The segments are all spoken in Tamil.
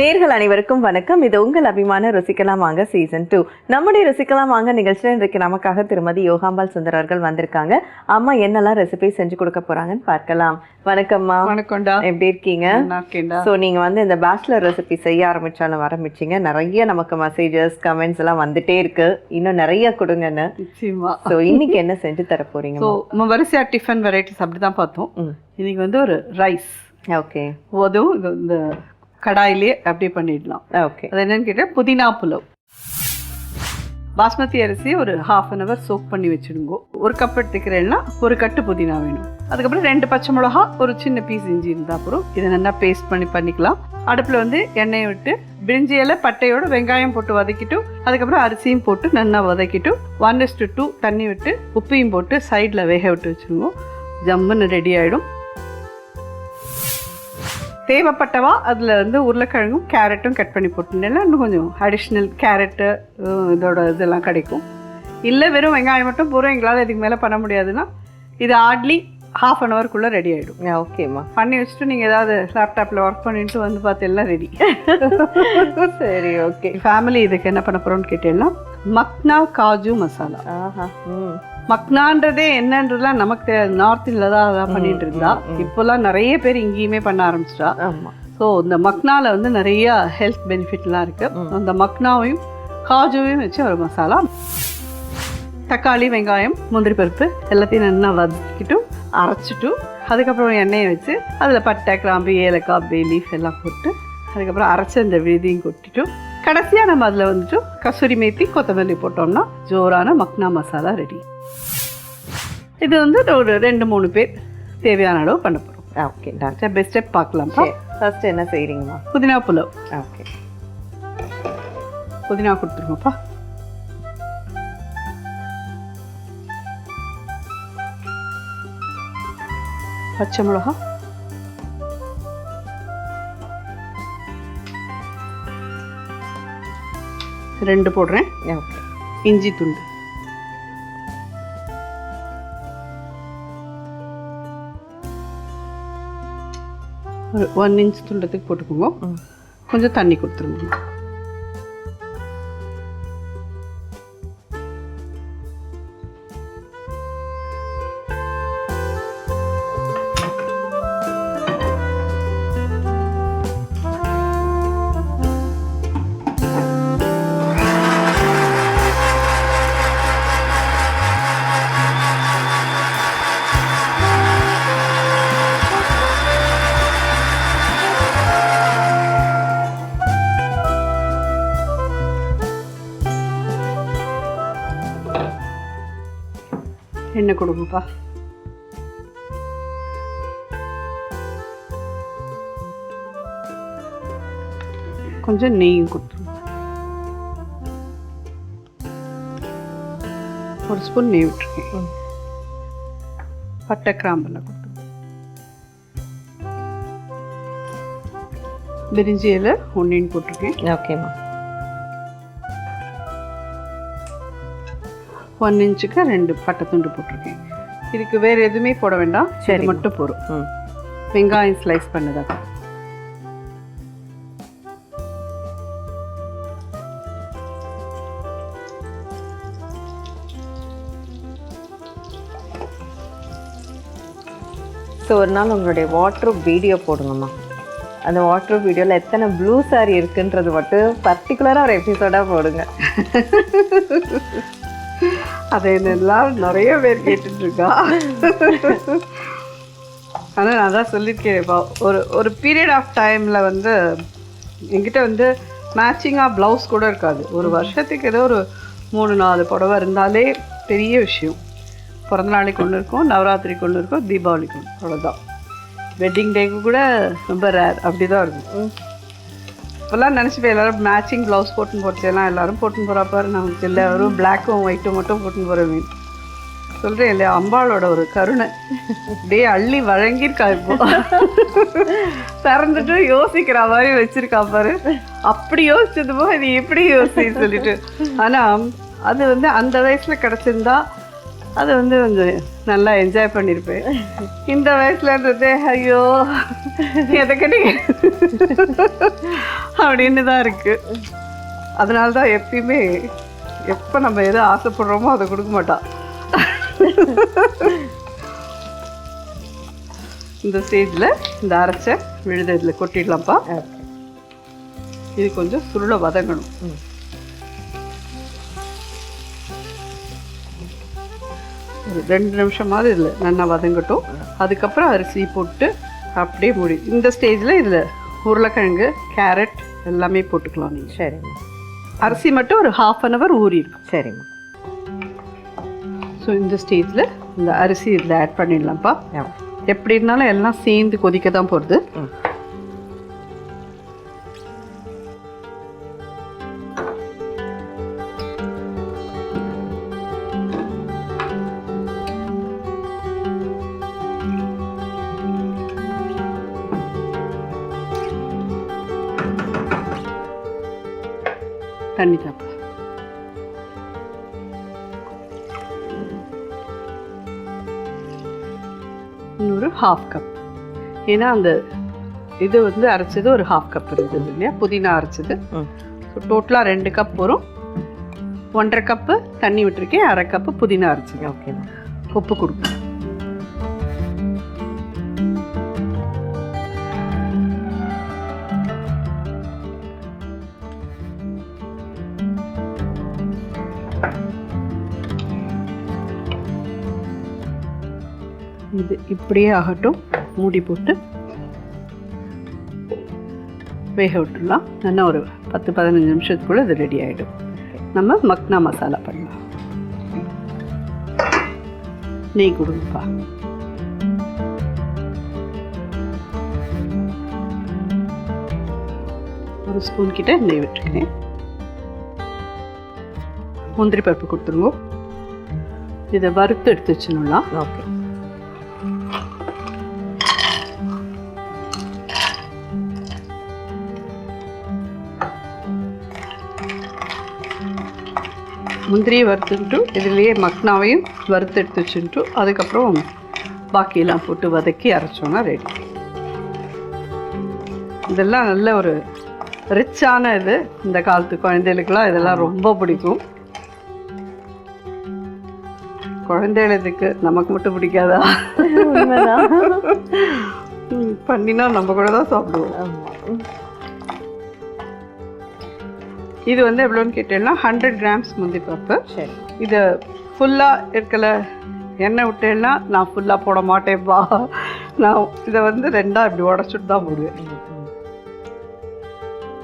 நேர்கள் அனைவருக்கும் வணக்கம். இது உங்கள் அபிமான ருசிக்கலாம் வாங்க சீசன் 2. நம்முடைய ருசிக்கலாம் வாங்க நிகழ்ச்சியில் இன்றைக்கு நமக்காக திருமதி யோகாம்பாள் சுந்தர் அவர்கள் வந்திருக்காங்க. அம்மா என்னெல்லாம் ரெசிபி செஞ்சு கொடுக்க போறாங்கன்னு பார்க்கலாம். வணக்கம்மா. வணக்கம்டா. எப்படி இருக்கீங்க? ஸோ நீங்க இந்த பேச்சுலர் ரெசிபி செய்ய ஆரம்பிச்சீங்க. நிறைய நமக்கு மெசேஜஸ் கமெண்ட்ஸ் எல்லாம் வந்துட்டே இருக்கு. இன்னும் நிறைய கொடுங்கன்னு. ஸோ இன்னைக்கு என்ன செஞ்சு தர போறீங்க? நம்ம வரிசையா டிஃபன் வெரைட்டிஸ் அப்படிதான் பார்த்தோம். இன்னைக்கு ஒரு ரைஸ். ஓகே. அதுவும் இந்த கடாயிலே அப்படியே பண்ணிடலாம். ஓகே. அது என்னன்னு கேட்டால் புதினா புலவ். பாஸ்மதி அரிசி ஒரு 1/2 hour சோக் பண்ணி வச்சுடுங்க. ஒரு கப் எடுத்துக்கிறேன்னா ஒரு கட்டு புதினா வேணும். அதுக்கப்புறம் 2 பச்சை மிளகா, ஒரு சின்ன பீஸ் இஞ்சி இருந்தால் அப்புறம் இதை நல்லா பேஸ்ட் பண்ணிக்கலாம். அடுப்பில் எண்ணெயை விட்டு பிரிஞ்சி இலை பட்டையோட வெங்காயம் போட்டு வதக்கிட்டு அதுக்கப்புறம் அரிசியும் போட்டு நல்லா வதக்கிட்டு 1:2 தண்ணி விட்டு உப்பையும் போட்டு சைடில் வேக விட்டு வச்சுருவோம். ஜம்முன்னு ரெடி ஆகிடும். தேவைப்பட்டவா அதில் உருளைக்கிழங்கும் கேரட்டும் கட் பண்ணி போட்டுட்டேன்னா இன்னும் கொஞ்சம் அடிஷ்னல் கேரட்டு இதெல்லாம் கிடைக்கும். இல்லை வெறும் வெங்காயம் மட்டும் பூரா எங்களால் இதுக்கு மேலே பண்ண முடியாதுன்னா இது ஹார்ட்லி 1/2 hour ரெடி ஆகிடும். ஓகேம்மா. பண்ணி வச்சுட்டு நீங்கள் ஏதாவது லேப்டாப்பில் ஒர்க் பண்ணிட்டு பார்த்து எல்லாம் ரெடி. சரி, ஓகே. ஃபேமிலி இதுக்கு என்ன பண்ண போகிறோம்னு கேட்டீங்கன்னா மக்னா காஜு மசாலா. மக்னான்றதே என்னன்றதுலாம் நமக்கு தெரியாது. நார்த் இந்தியாவில் தான் அதான் பண்ணிட்டு இருந்தா. இப்போல்லாம் நிறைய பேர் இங்கேயுமே பண்ண ஆரம்பிச்சிட்டா. ஸோ இந்த மக்னால நிறைய ஹெல்த் பெனிஃபிட்லாம் இருக்கு. அந்த மக்னாவையும் காஜுவையும் வச்சு ஒரு மசாலா. தக்காளி, வெங்காயம், முந்திரி பருப்பு எல்லாத்தையும் நல்லா வதக்கிட்டு அரைச்சிட்டு அதுக்கப்புறம் எண்ணெயை வச்சு அதில் பட்டை, கிராம்பு, ஏலக்காய், பே லீஃப் எல்லாம் போட்டு அதுக்கப்புறம் அரைச்சி அந்த விழுதியும் கொட்டிட்டு கடைசியாக நம்ம அதில் கசூரி மேத்தி, கொத்தமல்லி போட்டோம்னா ஜோரான மக்னா மசாலா ரெடி. இது ஒரு 2-3 பேர் தேவையான அளவு பண்ண போகிறோம். ஓகே. ஸ்டெப் பை ஸ்டெப் பார்க்கலாம். ஃபர்ஸ்ட் என்ன செய்கிறீங்கம்மா? புதினா புலவ். ஓகே. புதினா கொடுத்துருங்கப்பா. பச்சை மிளகா, ரெண்டு போடுறேன். ஓகே. இஞ்சி துண்டு, ஒரு 1 inch துண்டத்துக்கு போட்டுக்கோங்க. கொஞ்சம் தண்ணி கொடுத்துருங்க. எண்ணெய் கொடுங்கப்பா. கொஞ்சம் நெய்யும் கொடுத்துருங்க. 1 ஸ்பூன் நெய் விட்டுருக்கேன். பட்டை, கிராம்பெல்லாம் கொடுத்துருங்க. பிரிஞ்சி இலை 1 போட்டிருக்கேன். ஓகேம்மா. 1 inchக்கு 2 பட்டை துண்டு போட்டிருக்கேன். இதுக்கு வேறு எதுவுமே போட வேண்டாம். சரி, மட்டும் போடும். வெங்காயம் ஸ்லைஸ் பண்ணதாக. ஸோ ஒரு நாள் உங்களுடைய வாட்ரூப் வீடியோ போடுங்கம்மா. அந்த வாட்ரூப் வீடியோவில் எத்தனை ப்ளூ சாரி இருக்குன்றது மட்டும் பர்டிகுலராக ஒரு எபிசோடாக போடுங்க. அதை என்னெல்லாம் நிறைய பேர் கேட்டுட்ருக்கா. ஆனால் நான் தான் சொல்லியிருக்கேன்ப்பா, ஒரு பீரியட் ஆஃப் டைமில் என்கிட்ட மேட்சிங்காக ப்ளவுஸ் கூட இருக்காது. ஒரு வருஷத்துக்கு ஏதோ ஒரு 3-4 புடவை இருந்தாலே பெரிய விஷயம். பிறந்த நாளைக்கு ஒன்று இருக்கும், நவராத்திரிக்கு ஒன்று இருக்கும், தீபாவளிக்கு ஒன்று, அவ்வளோதான். வெட்டிங் டேக்கு கூட ரொம்ப ரேர். அப்படி தான் இருக்கும். இப்போல்லாம் நினச்சிப்பேன் எல்லோரும் மேட்சிங் ப்ளவுஸ் போட்டுலாம் எல்லோரும் போட்டுன்னு போகிறப்பாரு. நமக்கு எல்லோரும் பிளாக்கும் ஒயிட்டும் மட்டும் போட்டுன்னு போகிறேன் சொல்கிறேன் இல்லையா. அம்பாளோட ஒரு கருணை அப்படியே அள்ளி வழங்கியிருக்கா. இப்போ திறந்துட்டு யோசிக்கிற மாதிரி வச்சிருக்கா பாரு. அப்படி யோசிச்சது போக இது எப்படி யோசி சொல்லிட்டு. ஆனால் அது அந்த வயசில் கிடச்சிருந்தா அது வந்து கொஞ்சம் நல்லா என்ஜாய் பண்ணியிருப்பேன். இந்த வயசுலன்றதே ஐயோ எதை கேட்டீங்க அப்படின்னு தான் இருக்குது. அதனால தான் எப்பயுமே எப்போ நம்ம எதை ஆசைப்படுறோமோ அதை கொடுக்க மாட்டான். இந்த ஸ்டேஜில் இந்த அரைச்ச விழுத இதில் கொட்டிடலாம்ப்பா. இது கொஞ்சம் சுருளை வதங்கணும். ஒரு 2 நிமிஷமாவது இதில் நல்லா வதங்கட்டும். அதுக்கப்புறம் அரிசி போட்டு அப்படியே மூடி. இந்த ஸ்டேஜில் இதில் உருளைக்கிழங்கு, கேரட் எல்லாமே போட்டுக்கலாம் நீங்கள். சரிம்மா. அரிசி மட்டும் ஒரு 1/2 அன் ஹவர் ஊறி இருக்கும். சரிம்மா. ஸோ இந்த ஸ்டேஜில் இந்த அரிசி இதில் ஆட் பண்ணிடலாம்ப்பா. எப்படி இருந்தாலும் எல்லாம் சேர்ந்து கொதிக்க தான் போகிறது. தண்ணி தாப்பா. இன்னொரு 1/2 கப். ஏன்னா அந்த இது வந்து அரைச்சது ஒரு 1/2 கப் இருந்தது இல்லையா, புதினா அரைச்சது. ஸோ டோட்டலாக 2 கப் வரும். 1.5 கப்பு தண்ணி விட்டுருக்கேன், 1/2 கப்பு புதினா அரைச்சிங்க. ஓகே. உப்பு கொடுப்பேன். இது இப்படியே ஆகட்டும். மூடி போட்டு வேக விட்டுடலாம். நல்லா ஒரு 10-15 நிமிஷத்துக்குள்ள இது ரெடி ஆகிடும். நம்ம மக்னா மசாலா பண்ணலாம். நெய் கொடுங்கப்பா. ஒரு ஸ்பூன் கிட்ட நெய் விட்டுருக்கேன். முந்திரி பருப்பு கொடுத்துருங்க. இதை வறுத்து எடுத்து வச்சுடலாம். ஓகே. முந்திரியை வறுத்துட்டு இதுலேயே மக்னாவையும் வறுத்து எடுத்து வச்சுட்டு அதுக்கப்புறம் பாக்கியெல்லாம் போட்டு வதக்கி அரைச்சோன்னா ரெடி. இதெல்லாம் நல்ல ஒரு ரிச்சான இது. இந்த காலத்து குழந்தைகளுக்கெல்லாம் இதெல்லாம் ரொம்ப பிடிக்கும். குழந்தைகளுக்கு நமக்கு மட்டும் பிடிக்காதா? பண்ணினா நம்ம கூட தான் சாப்பிடுவோம். இது வந்து எவ்வளோன்னு கேட்டேன்னா 100 கிராம்ஸ் முந்திரி பருப்பு. சரி. இதை ஃபுல்லாக இருக்கல எண்ணெய் விட்டேன்னா நான் ஃபுல்லாக போட மாட்டேன்ப்பா. நான் இதை வந்து 2ஆக இப்படி உடச்சிட்டு தான் போடுவேன்.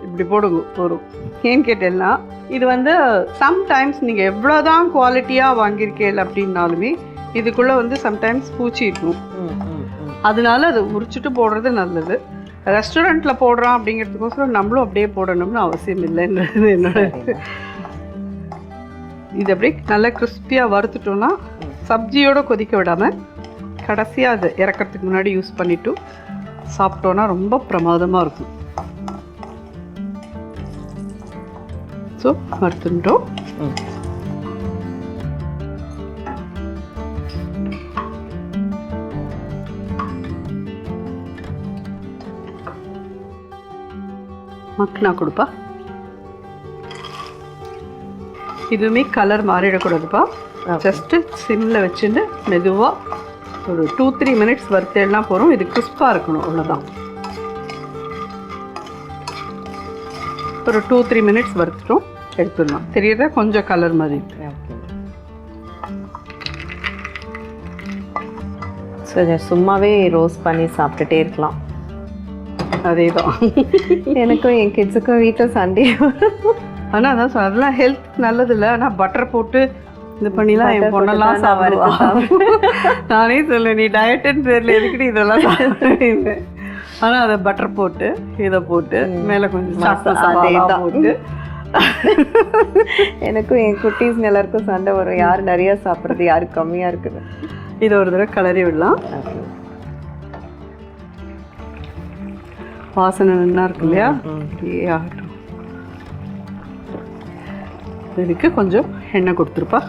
இப்படி போடுங்க போடும். ஏன்னு கேட்டேன்னா இது வந்து சம்டைம்ஸ் நீங்கள் எவ்வளோ தான் குவாலிட்டியாக வாங்கியிருக்கேன் அப்படின்னாலுமே இதுக்குள்ளே வந்து சம்டைம்ஸ் பூச்சி இருக்கும். அதனால அதை உரிச்சிட்டு போடுறது நல்லது. ரெஸ்டாரண்ட்டில் போடுறோம் அப்படிங்கிறதுக்கோசரம் நம்மளும் அப்படியே போடணும்னு அவசியம் இல்லைன்றது என்னோட. இது அப்படியே நல்லா கிறிஸ்பியாக வறுத்துட்டோன்னா சப்ஜியோடு கொதிக்க விடாமல் கடைசியாக அதை இறக்கிறதுக்கு முன்னாடி யூஸ் பண்ணிவிட்டு சாப்பிட்டோன்னா ரொம்ப பிரமாதமாக இருக்கும். ஸோ வறுத்துட்டோம். மக்னா கொடுப்பா. இதுவுமே கலர் மாறிடக்கூடாதுப்பா. ஜஸ்ட்டு சிம்மில் வச்சுட்டு மெதுவாக ஒரு 2-3 மினிட்ஸ் வறுத்தேன்னா போகிறோம். இது கிறிஸ்பாக இருக்கணும், அவ்வளோதான். ஒரு 2-3 மினிட்ஸ் வறுத்துட்டோம், எடுத்துடலாம். தெரியுதா கொஞ்சம் கலர் மாதிரி. ஸோ இதை சும்மாவே ரோஸ்ட் பண்ணி சாப்பிட்டுட்டே இருக்கலாம். அதே தான். எனக்கும் என் கிட்ஸுக்கும் வீட்டில் சண்டே. ஆனால் அதான் அதெல்லாம் ஹெல்த் நல்லது இல்லை. ஆனால் பட்டர் போட்டு இது பண்ணிலாம் என் பொண்ணெல்லாம் சாப்பிடுவா. நானே சொல்லுவேன், நீ டயட்டுன்னு பேரில் எதுக்கிட்டு இதெல்லாம் சாப்பிடுவீங்க. ஆனால் அதை பட்டர் போட்டு இதை போட்டு மேலே கொஞ்சம் மசாலா போட்டு. எனக்கும் என் குட்டீஸ் எல்லாருக்கும் சண்டை வரும், யார் நிறையா சாப்பிட்றது யாரு கம்மியாக இருக்குது. இதை ஒரு தடவை கிளறி விடலாம். வாசனை நல்லா இருக்கு இல்லையா? ஆகட்டும். இதுக்கு கொஞ்சம் எண்ணெய் கொடுத்துருப்பா.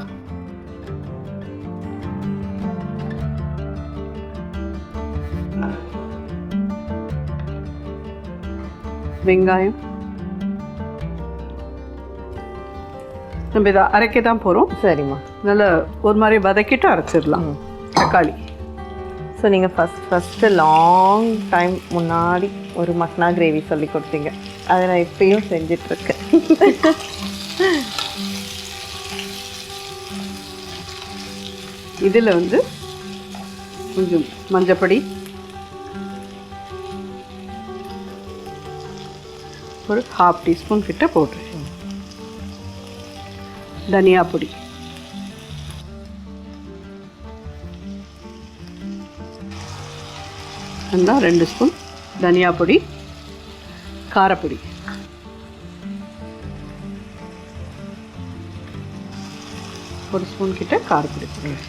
வெங்காயம். நம்ம இதை அரைக்க தான் போகிறோம். சரிம்மா. நல்லா ஒரு மாதிரி வதக்கிட்டு அரைச்சிடலாம். தக்காளி. ஸோ நீங்கள் ஃபஸ்ட்டு லாங் டைம் முன்னாடி ஒரு மக்னா கிரேவி சொல்லி கொடுத்தீங்க. அதை நான் இப்பயும் செஞ்சிட்ருக்கேன். இதில் வந்து கொஞ்சம் மஞ்சப்பொடி, ஒரு 1/2 டீஸ்பூன் கிட்ட போட்டுருக்கேன். தனியா பொடி, நல்லா 2 ஸ்பூன் தனியா பொடி, காரப்பொடி, ஒரு ஸ்பூன் கிட்ட காரப்பொடி போடுறேன்.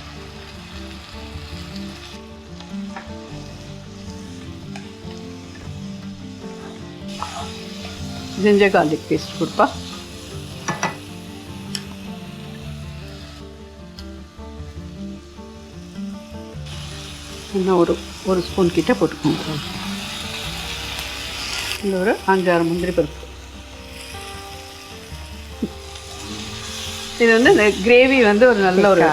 ஜிஞ்சர் கார்லிக் பேஸ்ட் கொடுப்பா. இன்னும் ஒரு ஸ்பூன் கிட்ட போட்டுக்கோங்க. இந்த ஒரு 5-6 முந்திரி பருப்பு. இது வந்து இந்த கிரேவி வந்து ஒரு நல்ல ஒரு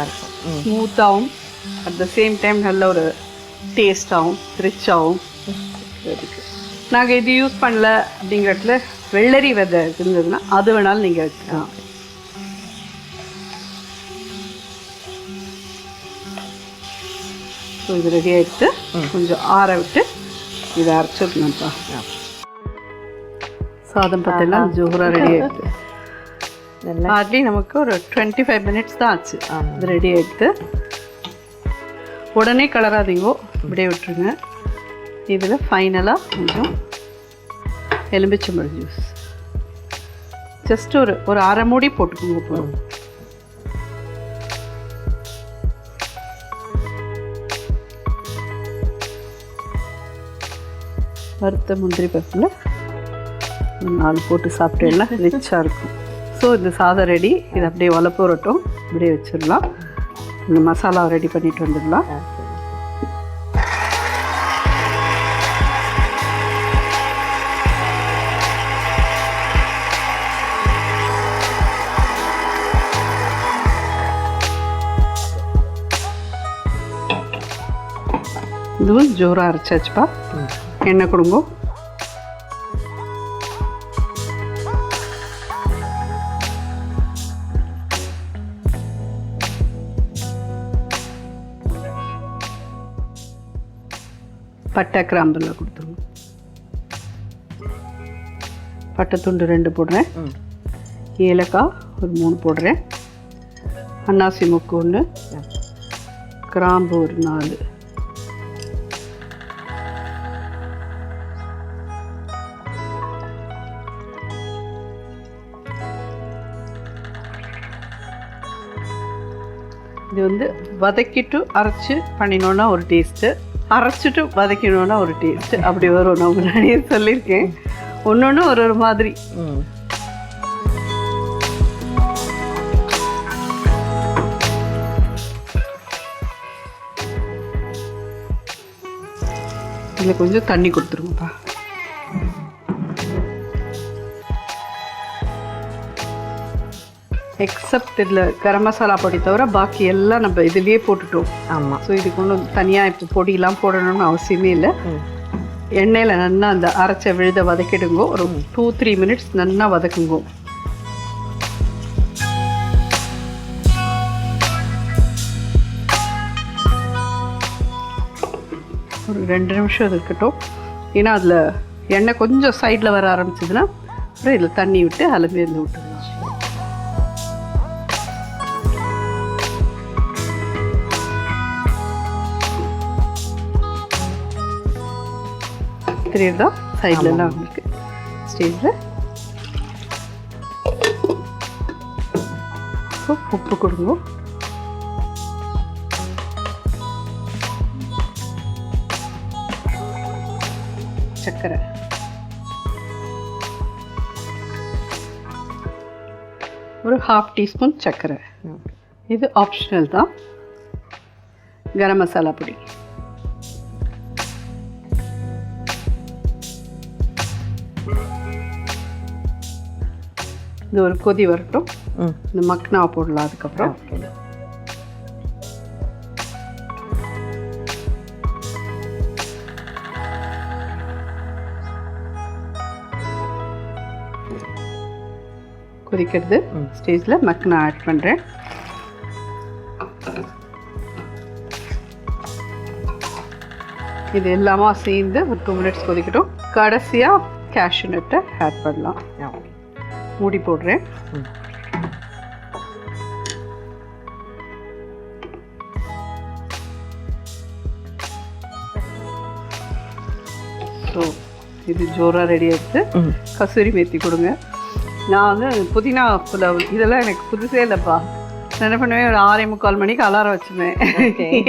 ஸ்மூத்தாகவும் அட் த சேம் டைம் நல்ல ஒரு டேஸ்டாகவும் ரிச்சாகவும் இருக்கு. நாங்கள் இது யூஸ் பண்ணல அப்படிங்கிறதுல வெள்ளரி விதை இருந்ததுன்னா அது வேணாலும் நீங்கள் வச்சுக்கலாம். ஸோ இது ரெடி ஆகிடுத்து. கொஞ்சம் ஆற விட்டு இதை அரைச்சிடணும்ப்பா. சாதம் பார்த்தீங்கன்னா ஜோராக ரெடி ஆகிடுது. ஹார்ட்லி நமக்கு ஒரு 25 மினிட்ஸ் தான் ஆச்சு. இது ரெடி ஆகிடுது. உடனே கலராதீங்கோ, இப்படியே விட்டுருங்க. இதில் ஃபைனலாக கொஞ்சம் எலும்பிச்சம்பழம் ஜூஸ் ஜஸ்ட் ஒரு அரை மூடி போட்டுக்கோங்க போதும். வறுத்த முந்திரி பருப்பில் 4 போட்டு சாப்பிட்டேன்னா ரிச்சாக இருக்கும். ஸோ இந்த சாதம் ரெடி. இது அப்படியே வளப்போரட்டும், இப்படியே வச்சிடலாம். இந்த மசாலா ரெடி பண்ணிட்டு வந்துடலாம். இதுவும் ஜோராக அரைச்சாச்சுப்பா. எண்ணெய் கொடுங்க. பட்டை கிராம்புல கொடுத்துருங்க. பட்டை துண்டு 2 போடுறேன். ஏலக்காய் ஒரு 3 போடுறேன். அன்னாசி முக்கு 1, கிராம்பு ஒரு 4. இது வந்து வதக்கிட்டு அரைச்சி பண்ணினோன்னா ஒரு டேஸ்ட்டு, அரைச்சிட்டு வதக்கினோன்னா ஒரு டேஸ்ட்டு, அப்படி வரும். நான் முன்னாடியே சொல்லியிருக்கேன். ஒன்று ஒரு மாதிரி. இதில் கொஞ்சம் தண்ணி கொடுத்துருங்கப்பா. எக்ஸப்ட் இதில் கரம் மசாலா பொடி தவிர பாக்கி எல்லாம் நம்ம இதுலேயே போட்டுட்டோம். ஆமாம். ஸோ இதுக்கு ஒன்றும் தனியாக இப்போ பொடியெலாம் போடணும்னு அவசியமே இல்லை. எண்ணெயில் நல்லா அந்த அரைச்ச விழுத வதக்கிடுங்கோ. ஒரு 2-3 மினிட்ஸ் நல்லா வதக்குங்கோ. ஒரு 2 நிமிஷம் அது இருக்கட்டும். ஏன்னா அதில் எண்ணெய் கொஞ்சம் சைடில் வர ஆரம்பிச்சதுன்னா அப்புறம் இதில் தண்ணி விட்டு அலம்பி வந்து விட்டுருங்க. தெரியுதா? சைட்லலாம் உங்களுக்கு ஸ்டேஜில் உப்பு கொடுங்க. சர்க்கரை ஒரு 1/2 டீஸ்பூன் சர்க்கரை. இது ஆப்ஷனல் தான். கரம் மசாலா பொடி, இது ஒரு கொதி வரட்டும். ம் இந்த மக்னா போடலாம் அதுக்கப்புறம். ஓகே. கொதிக்கிறது ஸ்டேஜில் மக்னா ஆட் பண்ணுறேன். இது எல்லாமா சேர்ந்து ஒரு 2 மினிட்ஸ் கொதிக்கட்டும். கடைசியாக கேஷ்யூ நட்டை ஆட் பண்ணலாம். மூடி போடுறேன். ஸோ இது ஜோராக ரெடி ஆகிடுச்சு. கசூரி மேத்தி கொடுங்க. நான் வந்து புதினா புலாவ் இதெல்லாம் எனக்கு புதுசே இல்லைப்பா. நான் என்ன பண்ணுவேன், ஒரு 6:45 மணிக்கு அலாரம் வச்சுருவேன்.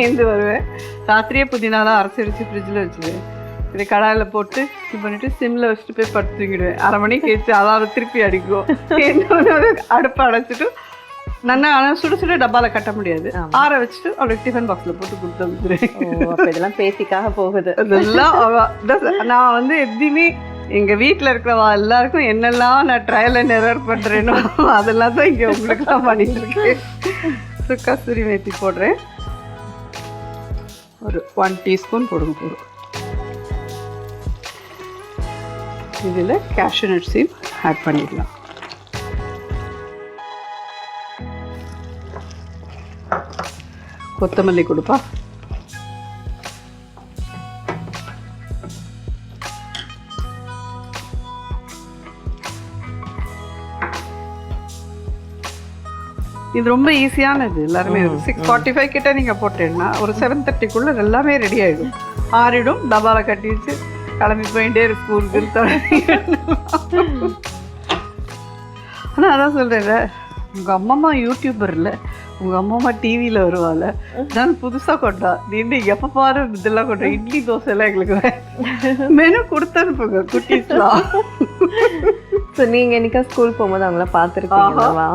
ஏந்து வருவேன். ராத்திரியே புதினாலாம் அரைச்சி ஃப்ரிட்ஜில் வச்சுருவேன். இதை கடாயில் போட்டு இது பண்ணிவிட்டு சிம்மில் வச்சுட்டு போய் படுத்து தூங்கிடுவேன். 1/2 மணிக்கு கழிச்சு அலாரம் திருப்பி அடிக்கும். அடுப்பை அடைச்சிட்டு நல்லா ஆனால் சுட சுட டப்பாவில் கட்ட முடியாது, ஆற வச்சுட்டு அவளுக்கு டிஃபன் பாக்ஸில் போட்டு கொடுத்து வந்துடுவேன். அப்போ இதெல்லாம் பேத்திக்காக போகுது. அதெல்லாம் நான் வந்து எதுவுமே எங்கள் வீட்டில் இருக்கிறவா எல்லாருக்கும் என்னெல்லாம் நான் ட்ரையல் அண்ட் எரர் பண்ணுறேனோ அதெல்லாம் தான் இங்கே உங்களுக்குலாம் பண்ணிட்டு இருக்கேன். ஸோ கஸ்தூரி மேத்தி போடுறேன். ஒரு 1 டீஸ்பூன் போடுங்க போதும். இதில் கேஷ்யூ நட்ஸையும் ஆட் பண்ணிடலாம். கொத்தமல்லி கொடுப்பா. இது ரொம்ப ஈஸியானது. எல்லாருமே ஒரு 6:45 கிட்ட நீங்கள் போட்டீங்கன்னா ஒரு 7:30க்குள்ளே எல்லாமே ரெடி ஆகிடும். ஆறிடும், டப்பாவில் கட்டி வச்சு கிளம்பி போயிட்டே ஸ்கூலுக்கு. ஆனால் அதான் சொல்கிறேன், உங்கள் அம்மா யூடியூபர் இல்லை, உங்கள் அம்மா டிவியில் வருவாள். நான் புதுசாக கொண்டா நீண்டு எப்போ பாரு இதெல்லாம் கொண்டா இட்லி தோசை எல்லாம் எங்களுக்கு மெனு கொடுத்து அனுப்புங்க குட்டீஸ்லாம். ஸோ நீங்கள் என்னைக்கா ஸ்கூல் போகும்போது அவங்கள பார்த்துருக்கீங்களா?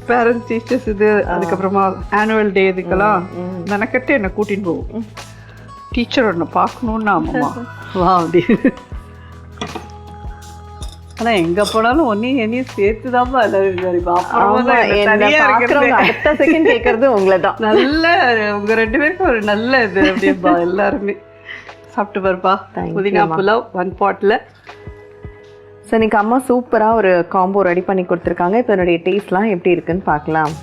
பேரண்ட்ஸ் டீச்சர்ஸ் இது அதுக்கப்புறமா ஆனுவல் டே இதுக்கெல்லாம் மெனக்கட்டு என்னை கூட்டின்னு போவோம். டீச்சர் ஒன்று பார்க்கணுன்னு ஆமாம்மா வா அப்படின்னு. ஆனால் எங்கே போனாலும் என்னையும் சேர்த்து தான் அடுத்த செகண்ட் கேட்கறது உங்களை தான். நல்ல உங்கள் 2 பேருக்கும் ஒரு நல்ல இது அப்படின்பா. எல்லாருமே சாப்பிட்டு பாருப்பா. புதினா புலாவ் 1 பாட்டில். ஸோ இன்னைக்கு அம்மா சூப்பராக ஒரு காம்போ ரெடி பண்ணி கொடுத்துருக்காங்க. இப்போ என்னுடைய டேஸ்ட்லாம் எப்படி இருக்குன்னு பார்க்கலாம்.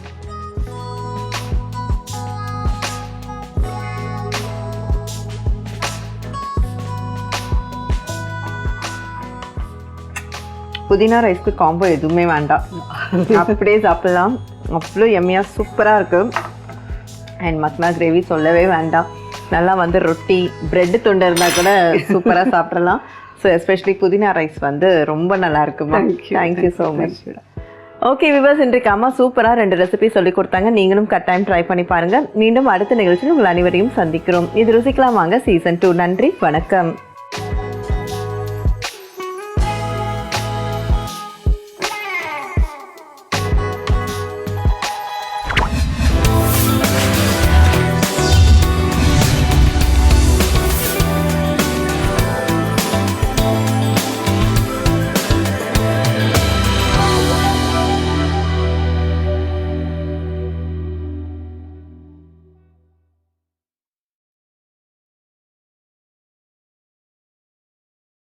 புதினா ரைஸ்க்கு காம்போ எதுவுமே வேண்டாம், அப்படியே சாப்பிடலாம். அவ்வளோ எம்மியாக சூப்பராக இருக்குது. அண்ட் மக்னா கிரேவி சொல்லவே வேண்டாம். நல்லா வந்து ரொட்டி பிரெட்டு துண்டு இருந்தால் கூட சூப்பராக சாப்பிட்றலாம். ஸோ எஸ்பெஷலி புதினா ரைஸ் வந்து ரொம்ப நல்லா இருக்குமா. Thank you so much. Okay viewers, இன்றைக்கு அம்மா சூப்பராக 2 ரெசிபி சொல்லி கொடுத்தாங்க. நீங்களும் கட்டாயம் ட்ரை பண்ணி பாருங்கள். மீண்டும் அடுத்த நிகழ்ச்சியில் உங்கள் அனைவரையும் சந்திக்கிறோம். இது ருசிக்கலாம் வாங்க சீசன் 2. நன்றி, வணக்கம்.